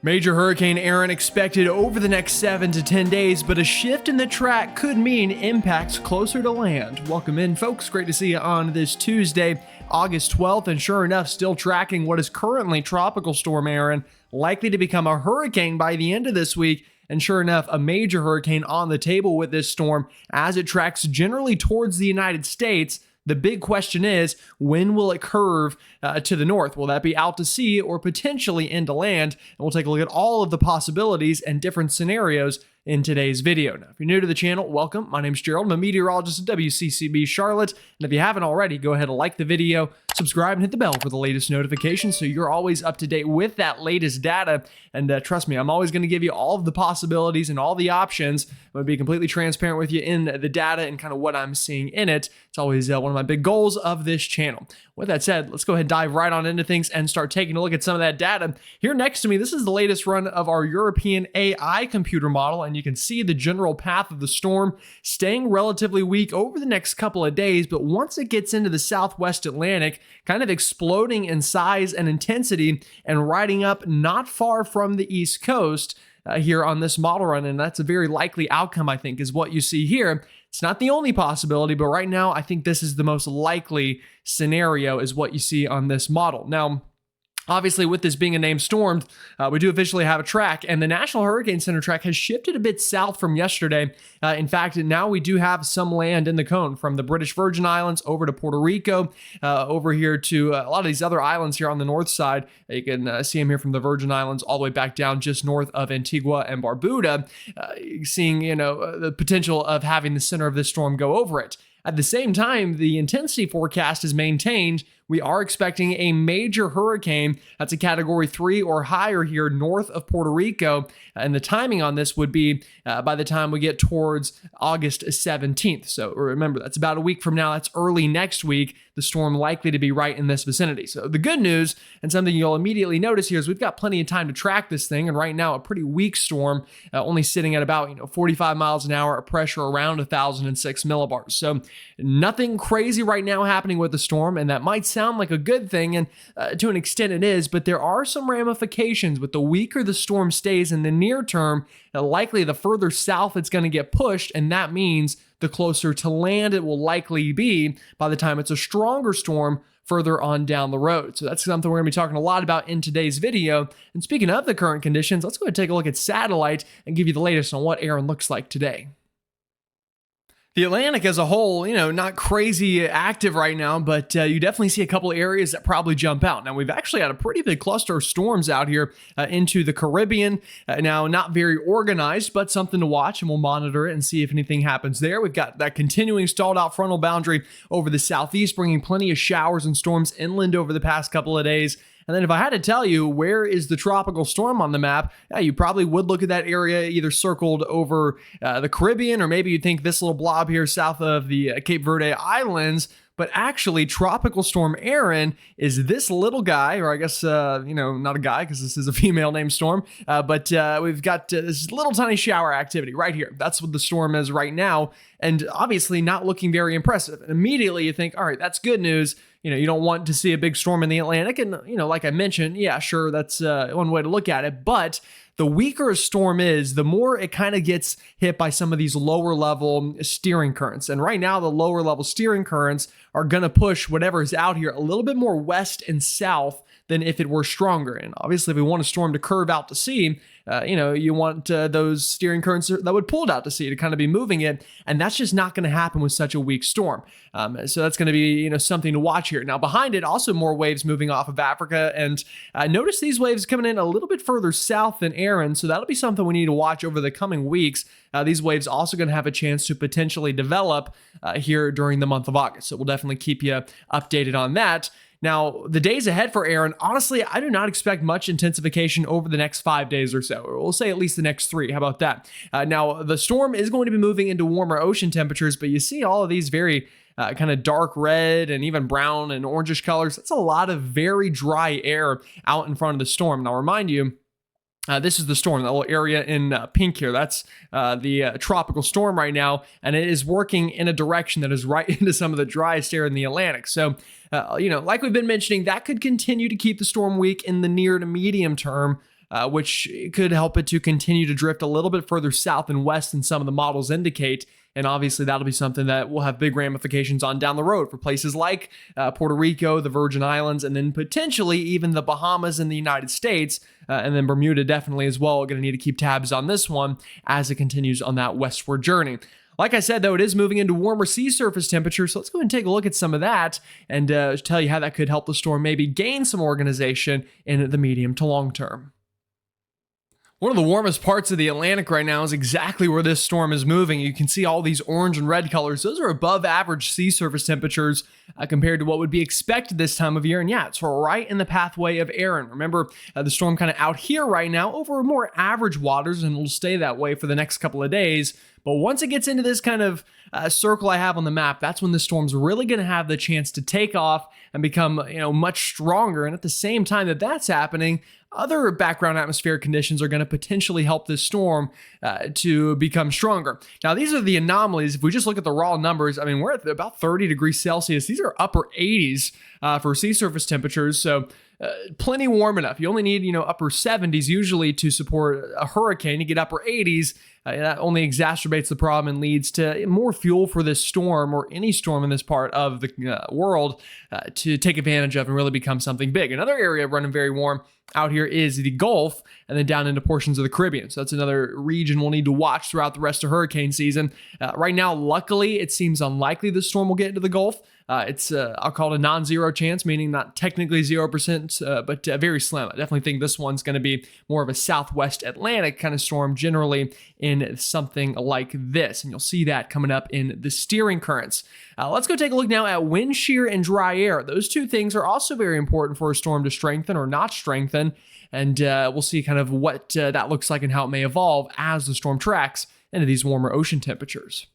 Major Hurricane Aaron expected over the next 7 to 10 days, but a shift in the track could mean impacts closer to land. Welcome in, folks. Great to see you on this Tuesday, August 12th, and sure enough, still tracking what is currently Tropical Storm Aaron, likely to become a hurricane by the end of this week. And sure enough, a major hurricane on the table with this storm as it tracks generally towards the United States. The big question is, when will it curve to the north? Will that be out to sea or potentially into land? And we'll take a look at all of the possibilities and different scenarios in today's video. Now, if you're new to the channel, welcome. My name's Gerald. I'm a meteorologist at WCCB Charlotte. And if you haven't already, go ahead and like the video, subscribe, and hit the bell for the latest notifications so you're always up to date with that latest data. And trust me, I'm always going to give you all of the possibilities and all the options. I'm going to be completely transparent with you in the data and kind of what I'm seeing in it. It's always one of my big goals of this channel. With that said, let's go ahead and dive right on into things and start taking a look at some of that data. Here next to me, this is the latest run of our European AI computer model, and you can see the general path of the storm staying relatively weak over the next couple of days, but once it gets into the southwest Atlantic, kind of exploding in size and intensity and riding up not far from the East Coast here on this model run, and that's a very likely outcome, I think, is what you see here. It's not the only possibility, but right now, I think this is the most likely scenario is what you see on this model. Now, obviously, with this being a named storm, we do officially have a track, and the National Hurricane Center track has shifted a bit south from yesterday. In fact, now we do have some land in the cone from the British Virgin Islands over to Puerto Rico, over here to a lot of these other islands here on the north side. You can see them here from the Virgin Islands all the way back down just north of Antigua and Barbuda, seeing, the potential of having the center of this storm go over it. At the same time, the intensity forecast is maintained. We are expecting a major hurricane that's a category 3 or higher here north of Puerto Rico. And the timing on this would be by the time we get towards August 17th. So remember, that's about a week from now. That's early next week. The storm likely to be right in this vicinity. So the good news, and something you'll immediately notice here, is we've got plenty of time to track this thing. And right now, a pretty weak storm, only sitting at about 45 miles an hour, a pressure around 1,006 millibars. So nothing crazy right now happening with the storm, and that might sound like a good thing, and to an extent it is, but there are some ramifications. With the weaker the storm stays in the near term, likely the further south it's going to get pushed, and that means the closer to land it will likely be by the time it's a stronger storm further on down the road. So that's something we're going to be talking a lot about in today's video. And speaking of the current conditions, let's go ahead and take a look at satellite and give you the latest on what Aaron looks like today. The Atlantic as a whole, not crazy active right now, but you definitely see a couple of areas that probably jump out. Now, we've actually had a pretty big cluster of storms out here into the Caribbean. Now, not very organized, but something to watch, and we'll monitor it and see if anything happens there. We've got that continuing stalled out frontal boundary over the southeast, bringing plenty of showers and storms inland over the past couple of days. And then if I had to tell you where is the tropical storm on the map, you probably would look at that area either circled over the Caribbean, or maybe you'd think this little blob here south of the Cape Verde Islands. But actually, Tropical Storm Aaron is this little guy, or I guess, not a guy because this is a female named storm, but we've got this little tiny shower activity right here. That's what the storm is right now, and obviously not looking very impressive. And immediately you think, all right, that's good news. You don't want to see a big storm in the Atlantic, and, like I mentioned, yeah, sure, that's one way to look at it, but the weaker a storm is, the more it kind of gets hit by some of these lower level steering currents. And right now, the lower level steering currents are going to push whatever is out here a little bit more west and south than if it were stronger. And obviously, if we want a storm to curve out to sea, you want those steering currents that would pull it out to sea to kind of be moving it. And that's just not going to happen with such a weak storm. So that's going to be, something to watch here. Now, behind it, also more waves moving off of Africa. And notice these waves coming in a little bit further south than Aaron. So that'll be something we need to watch over the coming weeks. These waves also going to have a chance to potentially develop here during the month of August. So we'll definitely keep you updated on that. Now, the days ahead for Aaron, honestly, I do not expect much intensification over the next 5 days or so. Or we'll say at least the next 3. How about that? Now, the storm is going to be moving into warmer ocean temperatures, but you see all of these very kind of dark red and even brown and orangish colors. That's a lot of very dry air out in front of the storm. And I'll remind you, this is the storm, that little area in pink here. That's the tropical storm right now, and it is working in a direction that is right into some of the driest air in the Atlantic. So, like we've been mentioning, that could continue to keep the storm weak in the near to medium term. which could help it to continue to drift a little bit further south and west than some of the models indicate. And obviously, that'll be something that will have big ramifications on down the road for places like Puerto Rico, the Virgin Islands, and then potentially even the Bahamas in the United States. And then Bermuda definitely as well. We're going to need to keep tabs on this one as it continues on that westward journey. Like I said, though, it is moving into warmer sea surface temperatures, so let's go ahead and take a look at some of that and tell you how that could help the storm maybe gain some organization in the medium to long term. One of the warmest parts of the Atlantic right now is exactly where this storm is moving. You can see all these orange and red colors. Those are above average sea surface temperatures compared to what would be expected this time of year. And yeah, it's right in the pathway of Erin. Remember, the storm kind of out here right now over more average waters, and it'll stay that way for the next couple of days. But once it gets into this kind of circle I have on the map, that's when the storm's really going to have the chance to take off and become, much stronger. And at the same time that that's happening, other background atmospheric conditions are going to potentially help this storm to become stronger. Now, these are the anomalies. If we just look at the raw numbers, I mean, we're at about 30 degrees Celsius. These are upper 80s for sea surface temperatures. So plenty warm enough. You only need, upper 70s usually to support a hurricane. You get upper 80s. That only exacerbates the problem and leads to more fuel for this storm or any storm in this part of the world to take advantage of and really become something big. Another area running very warm out here is the Gulf and then down into portions of the Caribbean. So that's another region we'll need to watch throughout the rest of hurricane season. Right now, luckily, it seems unlikely the storm will get into the Gulf. It's, I'll call it a non-zero chance, meaning not technically 0%, but very slim. I definitely think this one's going to be more of a Southwest Atlantic kind of storm, generally in something like this. And you'll see that coming up in the steering currents. Let's go take a look now at wind shear and dry air. Those two things are also very important for a storm to strengthen or not strengthen. And we'll see kind of what that looks like and how it may evolve as the storm tracks into these warmer ocean temperatures.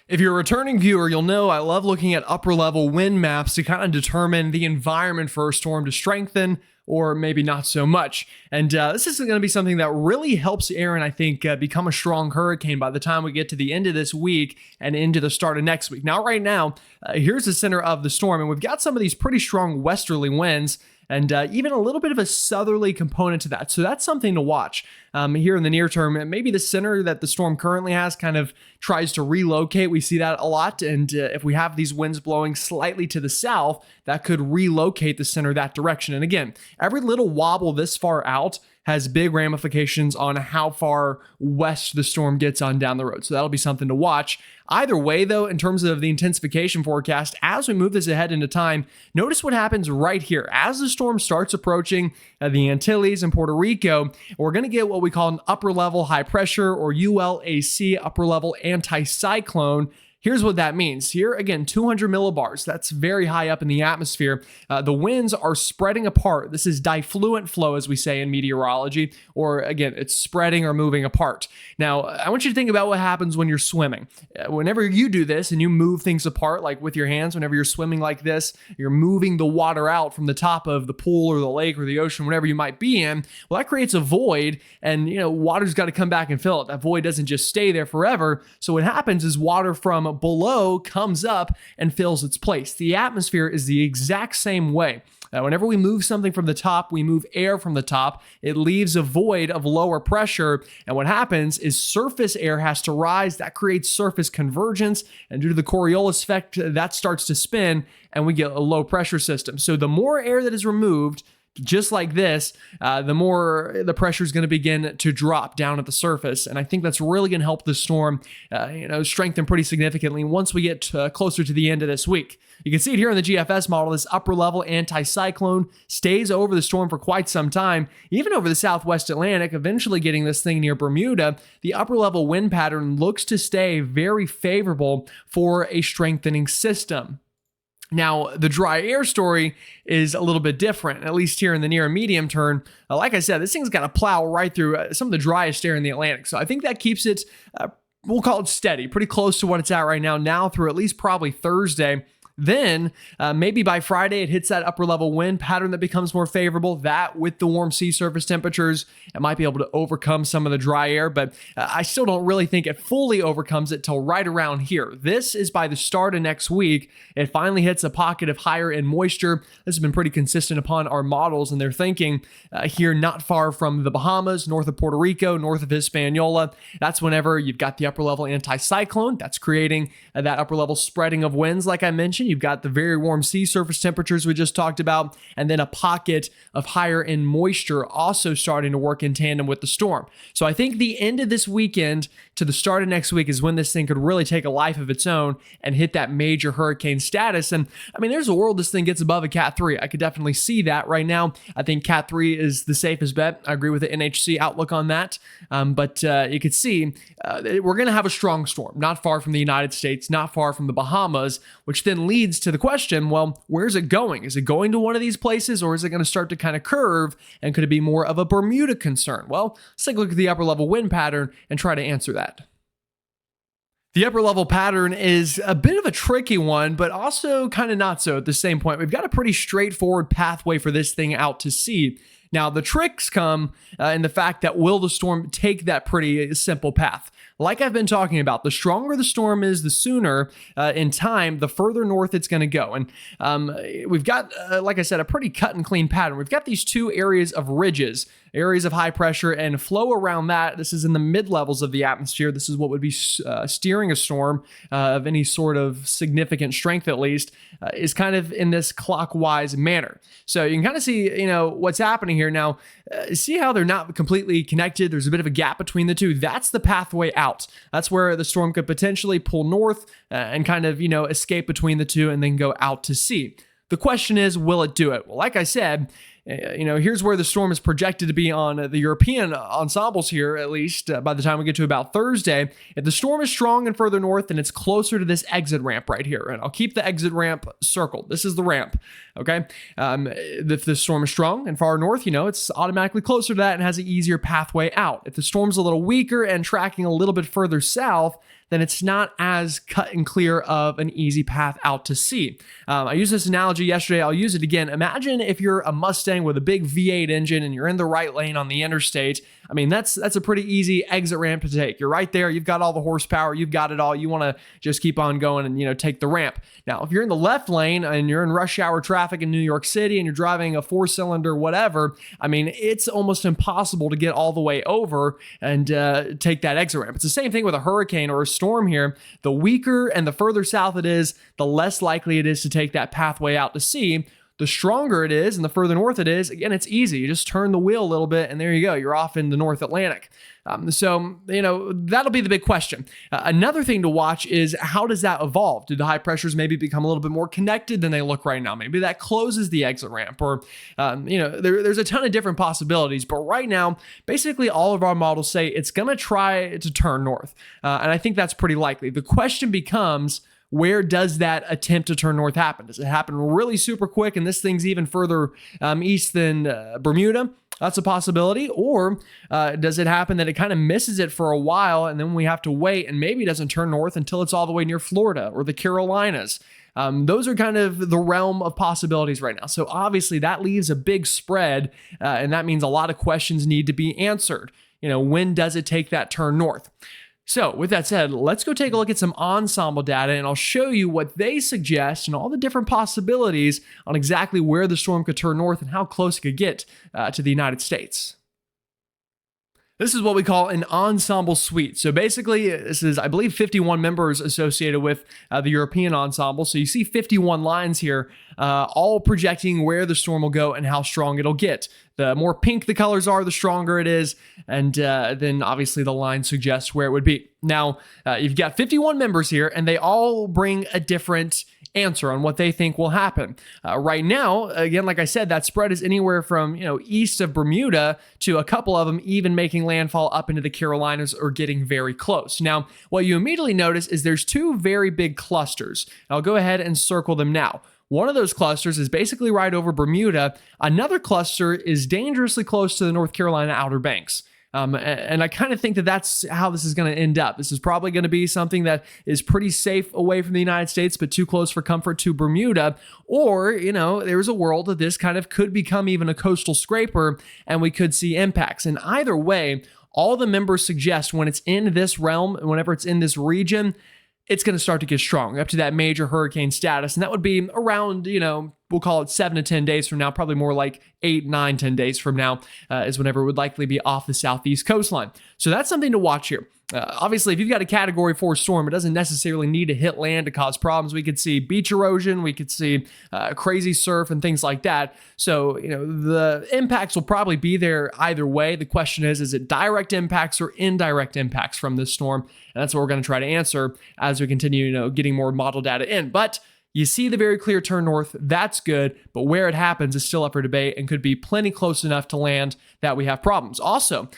If you're a returning viewer, you'll know I love looking at upper level wind maps to kind of determine the environment for a storm to strengthen or maybe not so much. And this is going to be something that really helps Erin, I think, become a strong hurricane by the time we get to the end of this week and into the start of next week. Now, right now, here's the center of the storm, and we've got some of these pretty strong westerly winds and even a little bit of a southerly component to that. So that's something to watch here in the near term. Maybe the center that the storm currently has kind of tries to relocate. We see that a lot. And if we have these winds blowing slightly to the south, that could relocate the center that direction. And again, every little wobble this far out has big ramifications on how far west the storm gets on down the road. So that'll be something to watch. Either way, though, in terms of the intensification forecast, as we move this ahead into time, notice what happens right here. As the storm starts approaching the Antilles and Puerto Rico, we're going to get what we call an upper level high pressure, or ULAC, upper level anticyclone. Here's what that means. Here, again, 200 millibars. That's very high up in the atmosphere. The winds are spreading apart. This is diffluent flow, as we say in meteorology, or again, it's spreading or moving apart. Now, I want you to think about what happens when you're swimming. Whenever you do this and you move things apart, like with your hands, whenever you're swimming like this, you're moving the water out from the top of the pool or the lake or the ocean, whatever you might be in. Well, that creates a void, and water's got to come back and fill it. That void doesn't just stay there forever. So what happens is water from below comes up and fills its place. The atmosphere is the exact same way. Whenever we move something from the top, we move air from the top. It leaves a void of lower pressure. And what happens is surface air has to rise. That creates surface convergence. And due to the Coriolis effect, that starts to spin and we get a low pressure system. So the more air that is removed, just like this, the more the pressure is going to begin to drop down at the surface. And I think that's really going to help the storm, strengthen pretty significantly once we get closer to the end of this week. You can see it here in the GFS model. This upper level anticyclone stays over the storm for quite some time, even over the Southwest Atlantic, eventually getting this thing near Bermuda. The upper level wind pattern looks to stay very favorable for a strengthening system. Now, the dry air story is a little bit different, at least here in the near and medium term. Like I said, this thing's got to plow right through some of the driest air in the Atlantic. So I think that keeps it, we'll call it steady, pretty close to what it's at right now through at least probably Thursday. Then maybe by Friday, it hits that upper level wind pattern that becomes more favorable. That with the warm sea surface temperatures, it might be able to overcome some of the dry air, but I still don't really think it fully overcomes it till right around here. This is by the start of next week. It finally hits a pocket of higher end moisture. This has been pretty consistent upon our models, and they're thinking here not far from the Bahamas, north of Puerto Rico, north of Hispaniola. That's whenever you've got the upper level anticyclone that's creating that upper level spreading of winds, like I mentioned. You've got the very warm sea surface temperatures we just talked about, and then a pocket of higher end moisture also starting to work in tandem with the storm. So I think the end of this weekend to the start of next week is when this thing could really take a life of its own and hit that major hurricane status. And I mean, there's a world this thing gets above a Cat 3. I could definitely see that right now. I think Cat 3 is the safest bet. I agree with the NHC outlook on that. But you could see we're going to have a strong storm, not far from the United States, not far from the Bahamas, which then leads to the question, well, where's it going? Is it going to one of these places, or is it going to start to kind of curve, and could it be more of a Bermuda concern? Well, let's take a look at the upper level wind pattern and try to answer that. The upper level pattern is a bit of a tricky one, but also kind of not so at the same point. We've got a pretty straightforward pathway for this thing out to sea. Now, the tricks come in the fact that will the storm take that pretty simple path? Like I've been talking about, the stronger the storm is, the sooner in time, the further north it's going to go. And we've got, like I said, a pretty cut and clean pattern. We've got these two areas of ridges, areas of high pressure, and flow around that. This is in the mid levels of the atmosphere. This is what would be steering a storm of any sort of significant strength, at least, is kind of in this clockwise manner. So you can kind of see, what's happening here. Now, see how they're not completely connected? There's a bit of a gap between the two. That's the pathway out. That's where the storm could potentially pull north and kind of, escape between the two and then go out to sea. The question is, will it do it? Well, like I said, here's where the storm is projected to be on the European ensembles here, at least by the time we get to about Thursday. If the storm is strong and further north, then it's closer to this exit ramp right here. And I'll keep the exit ramp circled. This is the ramp, okay? If the storm is strong and far north, it's automatically closer to that and has an easier pathway out. If the storm's a little weaker and tracking a little bit further south, then it's not as cut and clear of an easy path out to sea. I used this analogy yesterday. I'll use it again. Imagine if you're a Mustang with a big V8 engine and you're in the right lane on the interstate. I mean, that's a pretty easy exit ramp to take. You're right there. You've got all the horsepower. You've got it all. You want to just keep on going and, take the ramp. Now, if you're in the left lane and you're in rush hour traffic in New York City and you're driving a 4-cylinder, whatever, I mean, it's almost impossible to get all the way over and take that exit ramp. It's the same thing with a hurricane or a storm here. The weaker and the further south it is, the less likely it is to take that pathway out to sea. The stronger it is and the further north it is, again, it's easy. You just turn the wheel a little bit and there you go. You're off in the North Atlantic. So that'll be the big question. Another thing to watch is how does that evolve? Do the high pressures maybe become a little bit more connected than they look right now? Maybe that closes the exit ramp or, there's a ton of different possibilities. But right now, basically all of our models say it's going to try to turn north. And I think that's pretty likely. The question becomes, where does that attempt to turn north happen? Does it happen really super quick and this thing's even further east than Bermuda? That's a possibility. Or does it happen that it kind of misses it for a while and then we have to wait and maybe it doesn't turn north until it's all the way near Florida or the Carolinas? Those are kind of the realm of possibilities right now. So obviously that leaves a big spread and that means a lot of questions need to be answered. When does it take that turn north? So with that said, let's go take a look at some ensemble data and I'll show you what they suggest and all the different possibilities on exactly where the storm could turn north and how close it could get to the United States. This is what we call an ensemble suite. So basically, this is, I believe, 51 members associated with the European ensemble. So you see 51 lines here, all projecting where the storm will go and how strong it'll get. The more pink the colors are, the stronger it is. And then obviously the line suggests where it would be. Now, you've got 51 members here, and they all bring a different answer on what they think will happen. Right now, again, like I said, that spread is anywhere from, east of Bermuda to a couple of them even making landfall up into the Carolinas or getting very close. Now, what you immediately notice is there's two very big clusters. I'll go ahead and circle them now. One of those clusters is basically right over Bermuda. Another cluster is dangerously close to the North Carolina Outer Banks. And I kind of think that that's how this is going to end up. This is probably going to be something that is pretty safe away from the United States, but too close for comfort to Bermuda. Or, there's a world that this kind of could become even a coastal scraper and we could see impacts. And either way, all the members suggest when it's in this realm, whenever it's in this region, it's going to start to get strong up to that major hurricane status. And that would be around, we'll call it 7 to 10 days from now, probably more like 8, 9, 10 days from now is whenever it would likely be off the southeast coastline. So that's something to watch here. Obviously, if you've got a Category 4 storm, it doesn't necessarily need to hit land to cause problems. We could see beach erosion, we could see crazy surf and things like that. So, the impacts will probably be there either way. The question is it direct impacts or indirect impacts from this storm? And that's what we're going to try to answer as we continue, getting more model data in. But you see the very clear turn north, that's good, but where it happens is still up for debate and could be plenty close enough to land that we have problems. Also,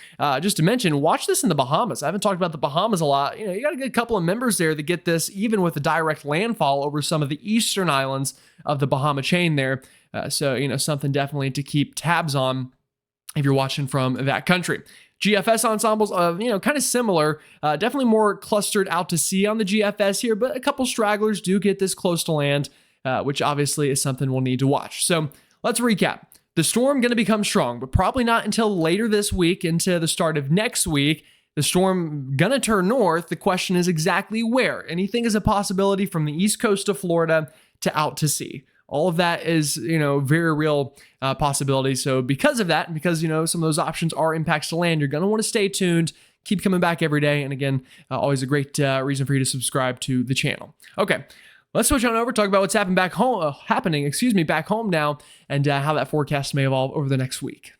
just to mention, watch this in the Bahamas. I haven't talked about the Bahamas a lot. You got a good couple of members there that get this even with the direct landfall over some of the eastern islands of the Bahama chain there. So, something definitely to keep tabs on if you're watching from that country. GFS ensembles, kind of similar, definitely more clustered out to sea on the GFS here, but a couple stragglers do get this close to land, which obviously is something we'll need to watch. So let's recap. The storm going to become strong, but probably not until later this week into the start of next week. The storm going to turn north. The question is exactly where. Anything is a possibility from the east coast of Florida to out to sea. All of that is, very real possibility. So because of that, and because, some of those options are impacts to land, you're going to want to stay tuned, keep coming back every day. And again, always a great reason for you to subscribe to the channel. Okay, let's switch on over, talk about what's happening back home now, and how that forecast may evolve over the next week.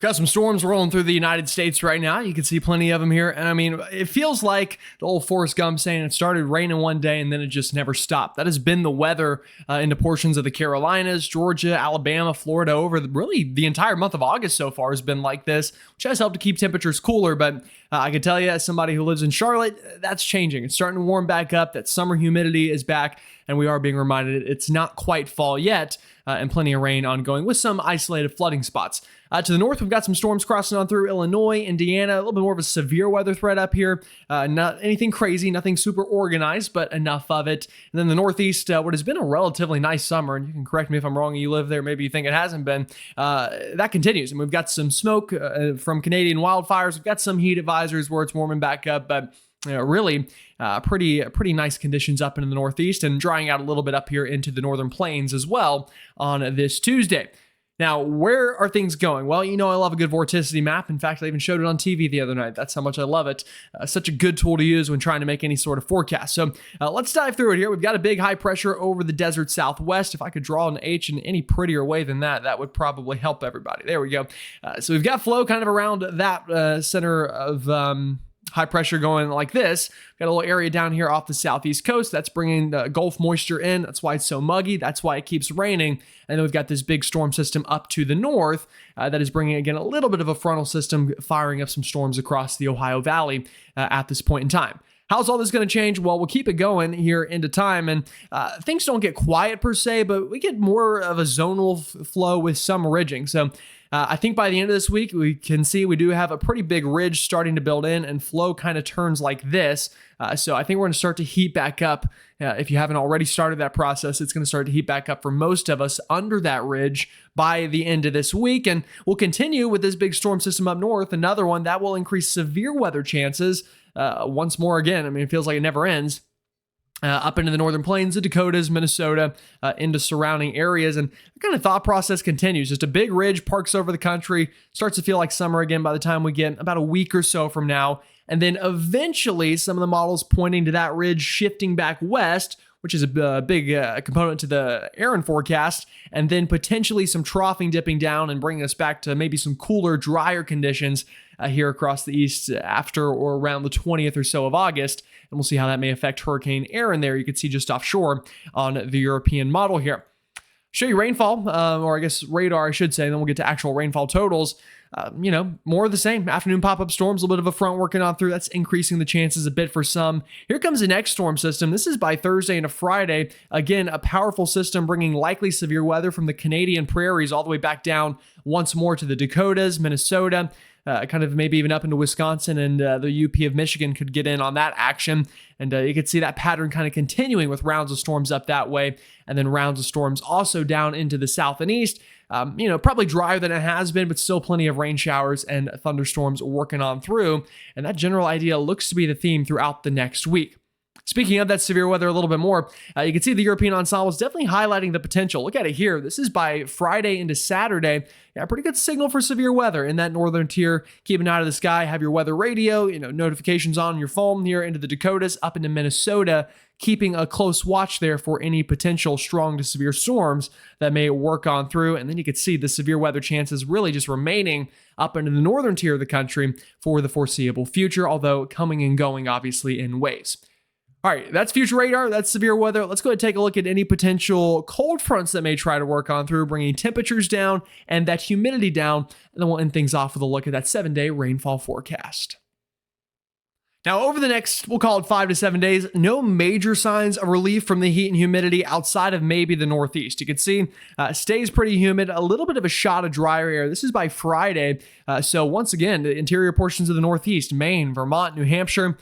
Got some storms rolling through the United States right now. You can see plenty of them here. And it feels like the old Forrest Gump saying it started raining one day and then it just never stopped. That has been the weather into portions of the Carolinas, Georgia, Alabama, Florida over really the entire month of August so far has been like this, which has helped to keep temperatures cooler. But I can tell you, as somebody who lives in Charlotte, that's changing. It's starting to warm back up. That summer humidity is back. And we are being reminded it's not quite fall yet, and plenty of rain ongoing with some isolated flooding spots. To the north, we've got some storms crossing on through Illinois, Indiana, a little bit more of a severe weather threat up here. Not anything crazy, nothing super organized, but enough of it. And then the northeast, what has been a relatively nice summer, and you can correct me if I'm wrong, you live there, maybe you think it hasn't been, that continues. And we've got some smoke from Canadian wildfires. We've got some heat advisories where it's warming back up, but really pretty nice conditions up in the northeast and drying out a little bit up here into the northern plains as well on this Tuesday. Now, where are things going? Well, I love a good vorticity map. In fact, I even showed it on TV the other night. That's how much I love it. Such a good tool to use when trying to make any sort of forecast. So let's dive through it here. We've got a big high pressure over the desert southwest. If I could draw an H in any prettier way than that, that would probably help everybody. There we go. So we've got flow kind of around that center of high pressure going like this. Got a little area down here off the southeast coast that's bringing the Gulf moisture in. That's why it's so muggy. That's why it keeps raining. And then we've got this big storm system up to the north that is bringing, again, a little bit of a frontal system firing up some storms across the Ohio Valley at this point in time. How's all this going to change? Well, we'll keep it going here into time, and things don't get quiet per se, but we get more of a zonal flow with some ridging. So I think by the end of this week, we can see we do have a pretty big ridge starting to build in, and flow kind of turns like this. So I think we're going to start to heat back up. If you haven't already started that process, it's going to start to heat back up for most of us under that ridge by the end of this week. And we'll continue with this big storm system up north, another one that will increase severe weather chances once more again. It feels like it never ends. Up into the northern plains, the Dakotas, Minnesota, into surrounding areas. And the kind of thought process continues. Just a big ridge parks over the country, starts to feel like summer again by the time we get about a week or so from now. And then eventually some of the models pointing to that ridge shifting back west, which is a big component to the Aaron forecast, and then potentially some troughing dipping down and bringing us back to maybe some cooler, drier conditions here across the east after or around the 20th or so of August. And we'll see how that may affect Hurricane Aaron there. You can see just offshore on the European model here. Show you rainfall, or I guess radar, I should say, and then we'll get to actual rainfall totals. More of the same. Afternoon pop-up storms, a little bit of a front working on through. That's increasing the chances a bit for some. Here comes the next storm system. This is by Thursday and a Friday. Again, a powerful system bringing likely severe weather from the Canadian prairies all the way back down once more to the Dakotas, Minnesota, kind of maybe even up into Wisconsin, and the UP of Michigan could get in on that action. And you could see that pattern kind of continuing with rounds of storms up that way, and then rounds of storms also down into the south and east. Probably drier than it has been, but still plenty of rain showers and thunderstorms working on through. And that general idea looks to be the theme throughout the next week. Speaking of that severe weather a little bit more, you can see the European ensemble is definitely highlighting the potential. Look at it here. This is by Friday into Saturday. Yeah, pretty good signal for severe weather in that northern tier. Keep an eye to the sky, have your weather radio, notifications on your phone here into the Dakotas, up into Minnesota, keeping a close watch there for any potential strong to severe storms that may work on through. And then you can see the severe weather chances really just remaining up into the northern tier of the country for the foreseeable future, although coming and going obviously in waves. All right, that's future radar. That's severe weather. Let's go ahead and take a look at any potential cold fronts that may try to work on through, bringing temperatures down and that humidity down. And then we'll end things off with a look at that 7-day rainfall forecast. Now, over the next, we'll call it 5 to 7 days, no major signs of relief from the heat and humidity outside of maybe the Northeast. You can see stays pretty humid, a little bit of a shot of drier air. This is by Friday. So once again, the interior portions of the Northeast, Maine, Vermont, New Hampshire,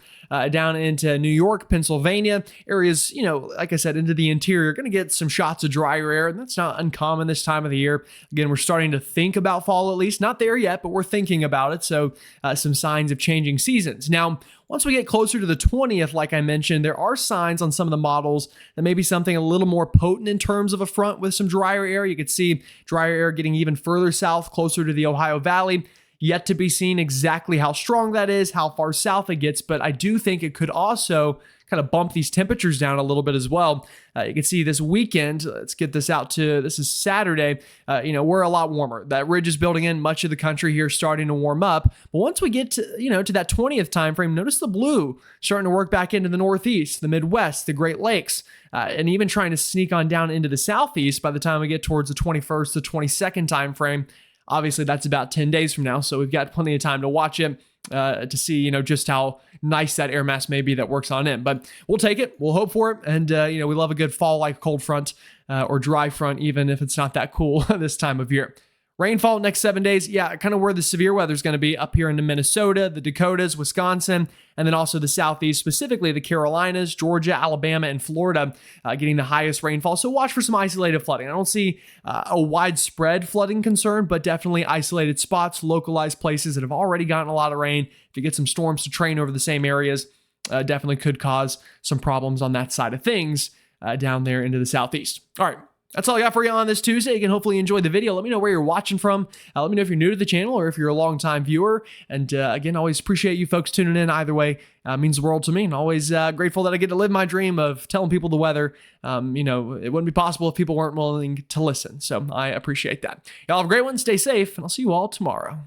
down into New York, Pennsylvania, areas, like I said, into the interior, going to get some shots of drier air, and that's not uncommon this time of the year. Again, we're starting to think about fall at least. Not there yet, but we're thinking about it. So some signs of changing seasons. Now, once we get closer to the 20th, like I mentioned, there are signs on some of the models that may be something a little more potent in terms of a front with some drier air. You could see drier air getting even further south, closer to the Ohio Valley. Yet to be seen exactly how strong that is, how far south it gets, but I do think it could also kind of bump these temperatures down a little bit as well. You can see this weekend, let's get this out to, this is Saturday, we're a lot warmer. That ridge is building in, much of the country here starting to warm up. But once we get to, to that 20th time frame, notice the blue starting to work back into the Northeast, the Midwest, the Great Lakes, and even trying to sneak on down into the Southeast by the time we get towards the 21st, the 22nd time frame. Obviously, that's about 10 days from now, so we've got plenty of time to watch it to see, just how nice that air mass may be that works on in. But we'll take it. We'll hope for it. And, we love a good fall-like cold front or dry front, even if it's not that cool this time of year. Rainfall next 7 days, kind of where the severe weather is going to be up here into Minnesota, the Dakotas, Wisconsin, and then also the Southeast, specifically the Carolinas, Georgia, Alabama, and Florida getting the highest rainfall. So watch for some isolated flooding. I don't see a widespread flooding concern, but definitely isolated spots, localized places that have already gotten a lot of rain. If you get some storms to train over the same areas, definitely could cause some problems on that side of things down there into the Southeast. All right. That's all I got for you on this Tuesday. You can hopefully enjoy the video. Let me know where you're watching from. Let me know if you're new to the channel or if you're a longtime viewer. And again, always appreciate you folks tuning in. Either way, means the world to me. And always grateful that I get to live my dream of telling people the weather. It wouldn't be possible if people weren't willing to listen. So I appreciate that. Y'all have a great one. Stay safe, and I'll see you all tomorrow.